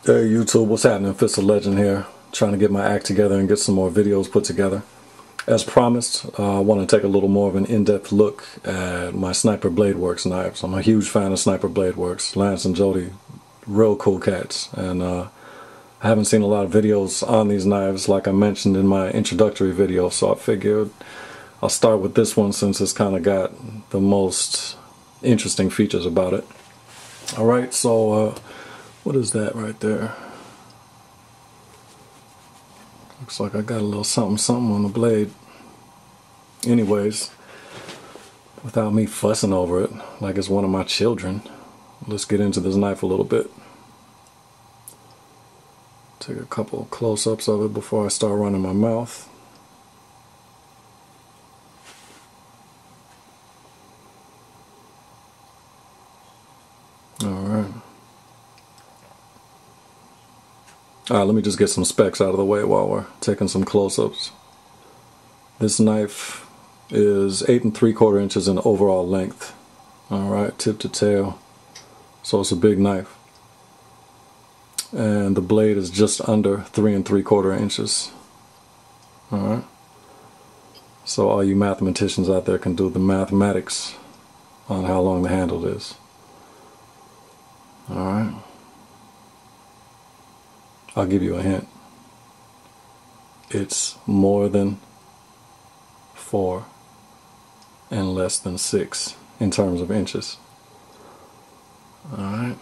Hey YouTube, what's happening? Fist of Legend here, trying to get my act together and get some more videos put together. As promised, I want to take a little more of an in-depth look at my Sniper Bladeworks knives. I'm a huge fan of Sniper Bladeworks. Lance and Jody, real cool cats, and I haven't seen a lot of videos on these knives like I mentioned in my introductory video, so I figured I'll start with this one since it's kind of got the most interesting features about it. Alright, so what is that right there? Looks like I got a little something on the blade. Anyways, without me fussing over it like it's one of my children, let's get into this knife a little bit. Take a couple close-ups of it before I start running my mouth. Alright, let me just get some specs out of the way while we're taking some close-ups. This knife is 8 3/4 inches in overall length. Alright, tip to tail. So it's a big knife. And the blade is just under 3 3/4 inches. Alright. So all you mathematicians out there can do the mathematics on how long the handle is. Alright. I'll give you a hint. It's more than 4 and less than 6 in terms of inches. Alright.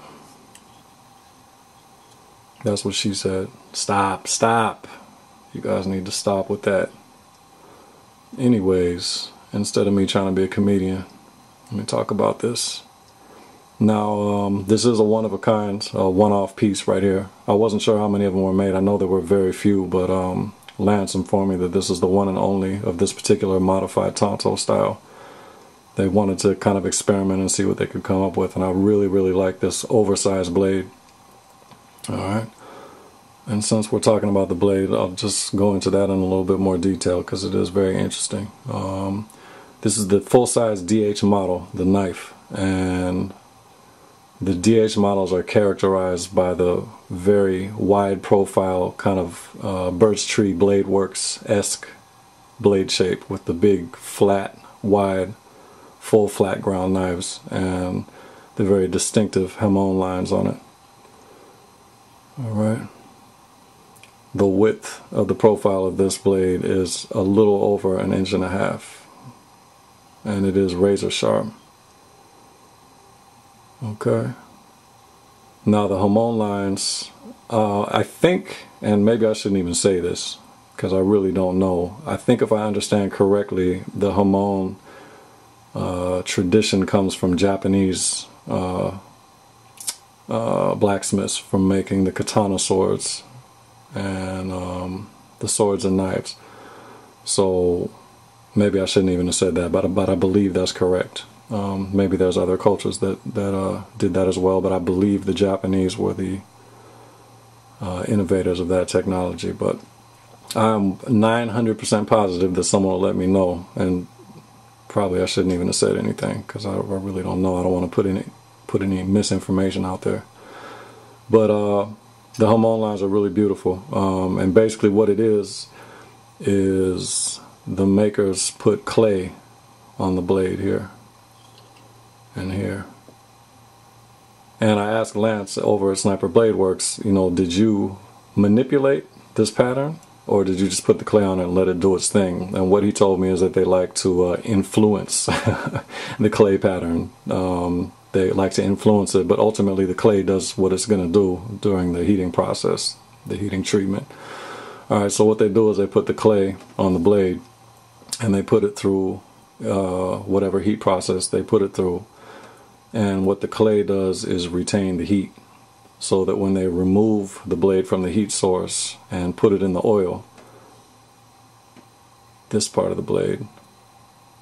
That's what she said. Stop. You guys need to stop with that. Anyways, instead of me trying to be a comedian, let me talk about this. Now, this is a one-of-a-kind, one-off piece right here. I wasn't sure how many of them were made. I know there were very few, but Lance informed me that this is the one and only of this particular modified tanto style. They wanted to kind of experiment and see what they could come up with, and I really like this oversized blade. Alright, and since we're talking about the blade, I'll just go into that in a little bit more detail because it is very interesting. This is the full-size DH model, the knife, and the DH models are characterized by the very wide profile kind of birch tree Bladeworks-esque blade shape with the big flat, wide, full flat ground knives and the very distinctive hemone lines on it. Alright. The width of the profile of this blade is a little over 1.5 inches, and it is razor sharp. Okay. Now the hemone lines, I think, and maybe I shouldn't even say this because I really don't know. I think if I understand correctly, the hemone tradition comes from Japanese blacksmiths from making the katana swords and the swords and knives. So maybe I shouldn't even have said that, but I believe that's correct. Maybe there's other cultures that did that as well, but I believe the Japanese were the innovators of that technology. But I'm 900% positive that someone will let me know, and probably I shouldn't even have said anything because I really don't know. I don't want to put any misinformation out there. But the hemone lines are really beautiful, and basically what it is the makers put clay on the blade here and here. And I asked Lance over at Sniper Bladeworks, you know, did you manipulate this pattern or did you just put the clay on it and let it do its thing? And what he told me is that they like to influence the clay pattern. They like to influence it, but ultimately the clay does what it's going to do during the heating process, the heating treatment. Alright, so what they do is they put the clay on the blade and they put it through whatever heat process they put it through. And what the clay does is retain the heat, so that when they remove the blade from the heat source and put it in the oil, this part of the blade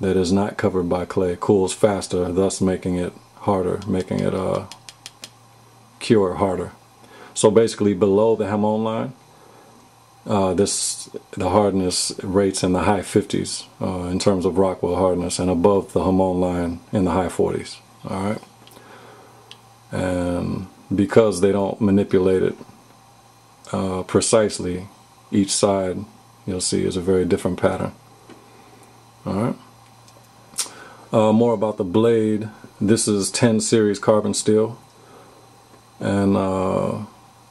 that is not covered by clay cools faster, thus making it harder, making it cure harder. So basically below the hemone line, the hardness rates in the high 50s in terms of Rockwell hardness, and above the hemone line in the high 40s. Alright, and because they don't manipulate it precisely, each side you'll see is a very different pattern. Alright. More about the blade. This is 10 series carbon steel, and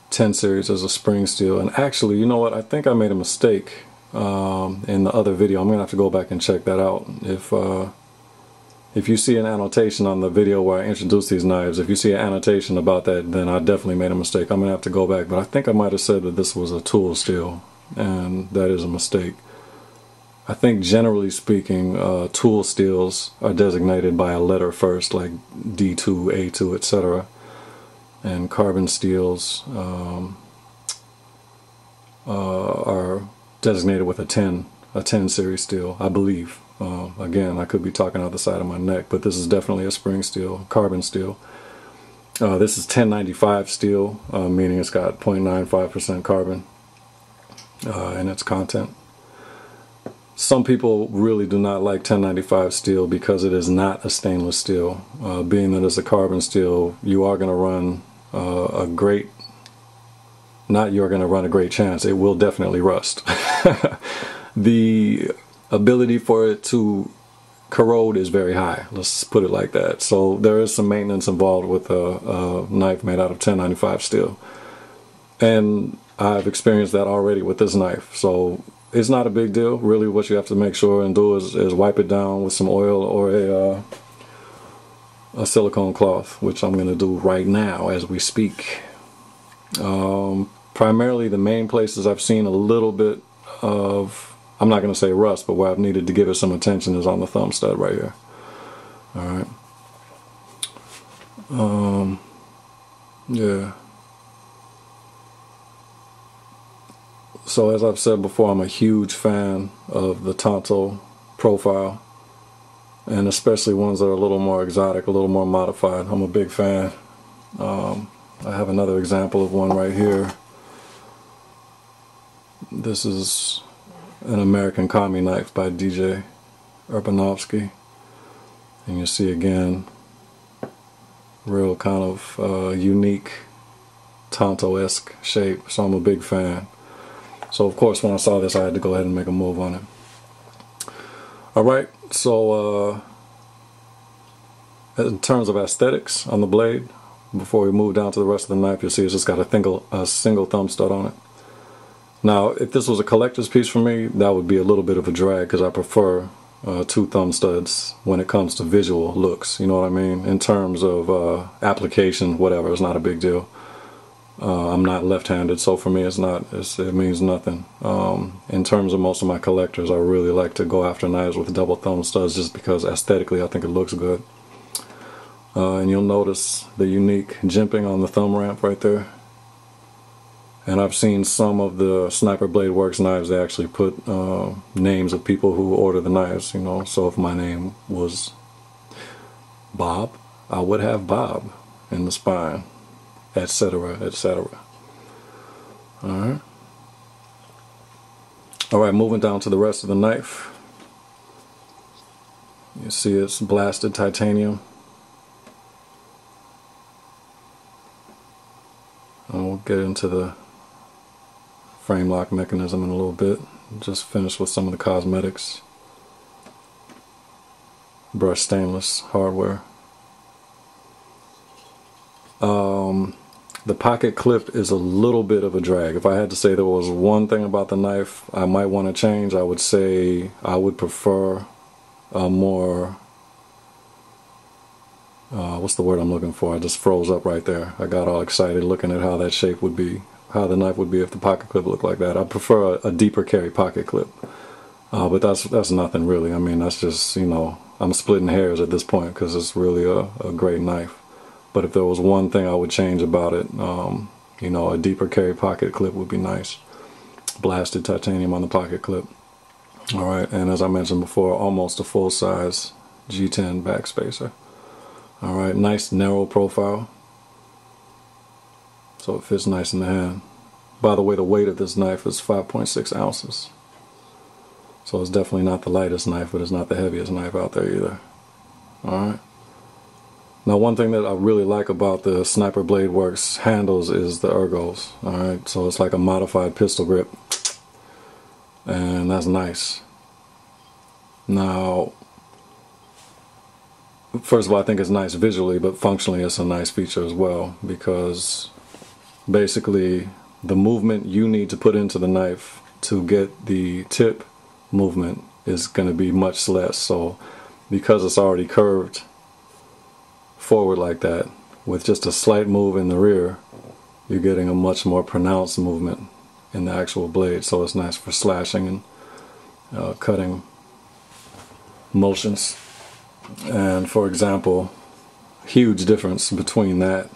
10 series is a spring steel. And actually, you know what, I think I made a mistake in the other video. I'm gonna have to go back and check that out. If you see an annotation on the video where I introduced these knives, if you see an annotation about that, then I definitely made a mistake. I'm gonna have to go back, but I think I might have said that this was a tool steel, and that is a mistake. I think generally speaking, tool steels are designated by a letter first, like D2, A2, etc. And carbon steels are designated with a 10 series steel, I believe. Again, I could be talking out the side of my neck, but this is definitely a spring steel, carbon steel. This is 1095 steel, meaning it's got 0.95% carbon in its content. Some people really do not like 1095 steel because it is not a stainless steel. Being that it's a carbon steel, you are going to run a great chance. It will definitely rust. The ability for it to corrode is very high, let's put it like that. So there is some maintenance involved with a knife made out of 1095 steel, and I've experienced that already with this knife. So it's not a big deal. Really what you have to make sure and do is wipe it down with some oil or a silicone cloth, which I'm going to do right now as we speak. Primarily the main places I've seen a little bit of, I'm not going to say rust, but where I've needed to give it some attention is on the thumb stud right here. Alright. Yeah. So as I've said before, I'm a huge fan of the tanto profile, and especially ones that are a little more exotic, a little more modified. I'm a big fan. I have another example of one right here. This is an American Kami knife by DJ Abernathy, and you see again real kind of unique tanto-esque shape, so I'm a big fan. So of course when I saw this I had to go ahead and make a move on it. Alright, so in terms of aesthetics on the blade, before we move down to the rest of the knife, you'll see it's just got a single thumb stud on it. Now, if this was a collector's piece for me, that would be a little bit of a drag because I prefer two thumb studs when it comes to visual looks. You know what I mean? In terms of application, whatever, it's not a big deal. I'm not left-handed, so for me it means nothing. In terms of most of my collectors, I really like to go after knives with double thumb studs just because aesthetically I think it looks good. And you'll notice the unique jimping on the thumb ramp right there. And I've seen some of the Sniper Bladeworks knives, they actually put names of people who order the knives, you know. So if my name was Bob, I would have Bob in the spine, etc., etc. Alright. Alright, moving down to the rest of the knife. You see it's blasted titanium. And we'll get into the frame lock mechanism in a little bit. Just finish with some of the cosmetics. Brushed stainless hardware. The pocket clip is a little bit of a drag. If I had to say there was one thing about the knife I might want to change, I would say I would prefer a more what's the word I'm looking for? I just froze up right there. I got all excited looking at how that shape would be, how the knife would be if the pocket clip looked like that. I prefer a deeper carry pocket clip, but that's nothing really. I mean, that's just, you know, I'm splitting hairs at this point because it's really a great knife. But if there was one thing I would change about it, you know, a deeper carry pocket clip would be nice. Blasted titanium on the pocket clip. Alright, and as I mentioned before, almost a full-size G10 backspacer. Alright, nice narrow profile, so it fits nice in the hand. By the way, the weight of this knife is 5.6 ounces. So it's definitely not the lightest knife, but it's not the heaviest knife out there either. Alright. Now, one thing that I really like about the Sniper Bladeworks handles is the ergos. Alright, so it's like a modified pistol grip, and that's nice. Now, first of all, I think it's nice visually, but functionally it's a nice feature as well, because basically the movement you need to put into the knife to get the tip movement is going to be much less. So because it's already curved forward like that, with just a slight move in the rear, you're getting a much more pronounced movement in the actual blade. So it's nice for slashing and cutting motions. And for example, huge difference between that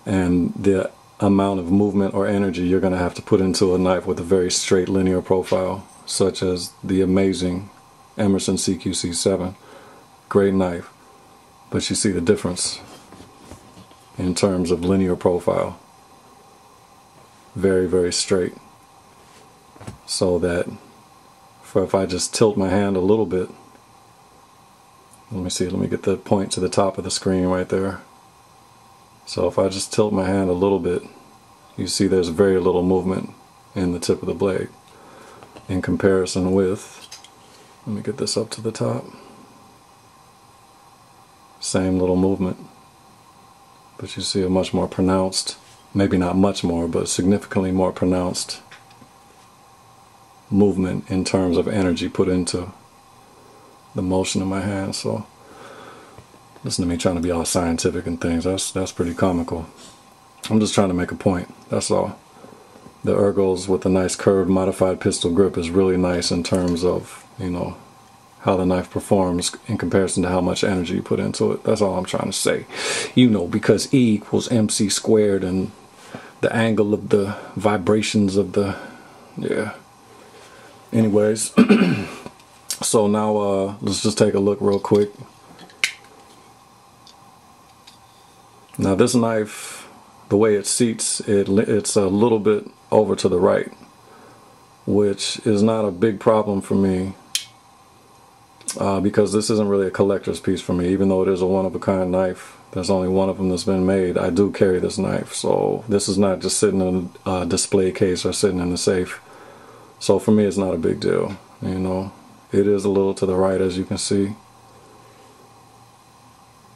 and the amount of movement or energy you're going to have to put into a knife with a very straight linear profile, such as the amazing Emerson CQC7. Great knife, but you see the difference in terms of linear profile. Very, very straight. So that if I just tilt my hand a little bit, let me see, let me get the point to the top of the screen right there. So if I just tilt my hand a little bit, you see there's very little movement in the tip of the blade in comparison with, let me get this up to the top, same little movement, but you see a much more pronounced, maybe not much more, but significantly more pronounced movement in terms of energy put into the motion of my hand. So listen to me trying to be all scientific and things, that's pretty comical. I'm just trying to make a point, that's all. The ergos with a nice curved modified pistol grip is really nice in terms of, you know, how the knife performs in comparison to how much energy you put into it. That's all I'm trying to say. You know, because E equals MC squared and the angle of the vibrations of the, yeah. Anyways, so now let's just take a look real quick. Now this knife, the way it seats, it's a little bit over to the right, which is not a big problem for me, because this isn't really a collector's piece for me. Even though it is a one-of-a-kind knife, there's only one of them that's been made. I do carry this knife, so this is not just sitting in a display case or sitting in the safe. So for me, it's not a big deal. You know, it is a little to the right, as you can see.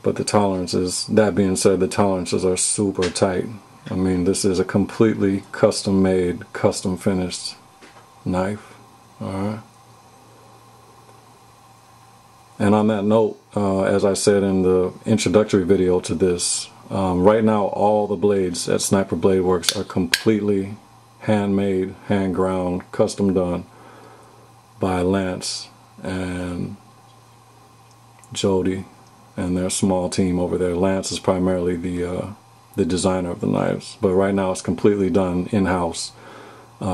But the tolerances, that being said, the tolerances are super tight. I mean, this is a completely custom made, custom finished knife. Alright. And on that note, as I said in the introductory video to this, right now all the blades at Sniper Bladeworks are completely handmade, hand ground, custom done by Lance and Jody and their small team over there. Lance is primarily the designer of the knives, but right now it's completely done in-house.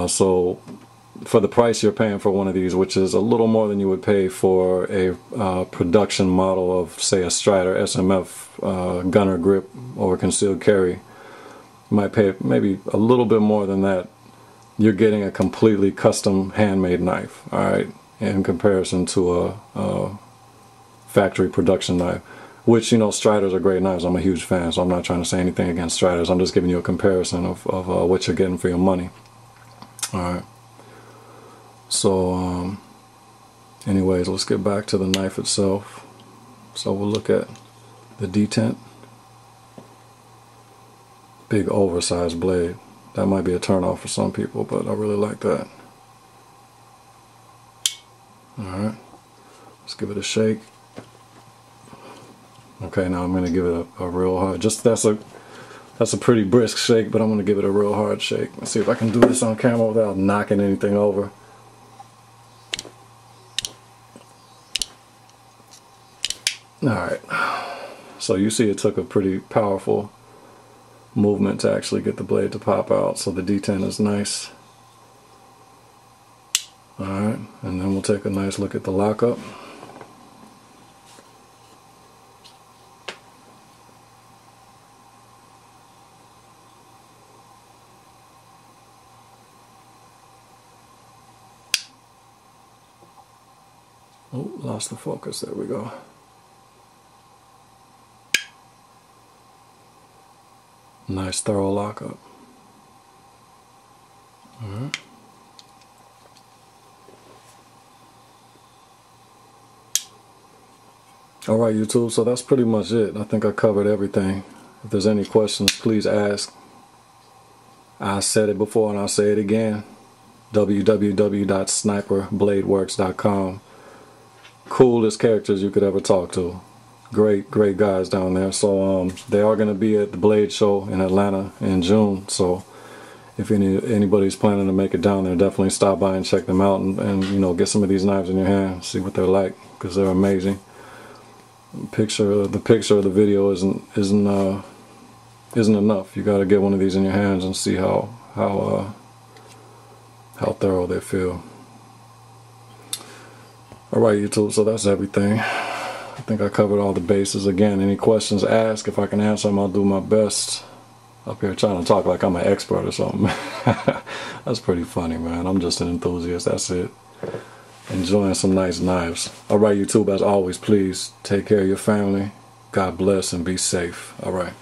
So for the price you're paying for one of these, which is a little more than you would pay for a production model of, say, a Strider SMF gunner grip or concealed carry, you might pay maybe a little bit more than that. You're getting a completely custom handmade knife, alright, in comparison to a factory production knife, which, you know, Striders are great knives. I'm a huge fan, so I'm not trying to say anything against Striders. I'm just giving you a comparison of what you're getting for your money. Alright, so anyways, let's get back to the knife itself. So we'll look at the detent. Big oversized blade. That might be a turnoff for some people, but I really like that. Alright, let's give it a shake. Okay, now I'm going to give it a real hard, that's a pretty brisk shake, but I'm going to give it a real hard shake. Let's see if I can do this on camera without knocking anything over. Alright, so you see it took a pretty powerful movement to actually get the blade to pop out, so the detent is nice. Alright, and then we'll take a nice look at the lockup. Oh, lost the focus, there we go. Nice thorough lockup. Alright. Alright, YouTube, so that's pretty much it. I think I covered everything. If there's any questions, please ask. I said it before and I'll say it again. www.sniperbladeworks.com. Coolest characters you could ever talk to. Great guys down there. So they are going to be at the Blade Show in Atlanta in June. So if anybody's planning to make it down there, definitely stop by and check them out and you know, get some of these knives in your hand, see what they're like, because they're amazing. The picture of the video isn't enough. You got to get one of these in your hands and see how thorough they feel. Alright, YouTube, so that's everything. I think I covered all the bases. Again, any questions, ask. If I can answer them, I'll do my best. Up here trying to talk like I'm an expert or something. That's pretty funny, man. I'm just an enthusiast, that's it. Enjoying some nice knives. Alright, YouTube, as always, please take care of your family. God bless and be safe. Alright.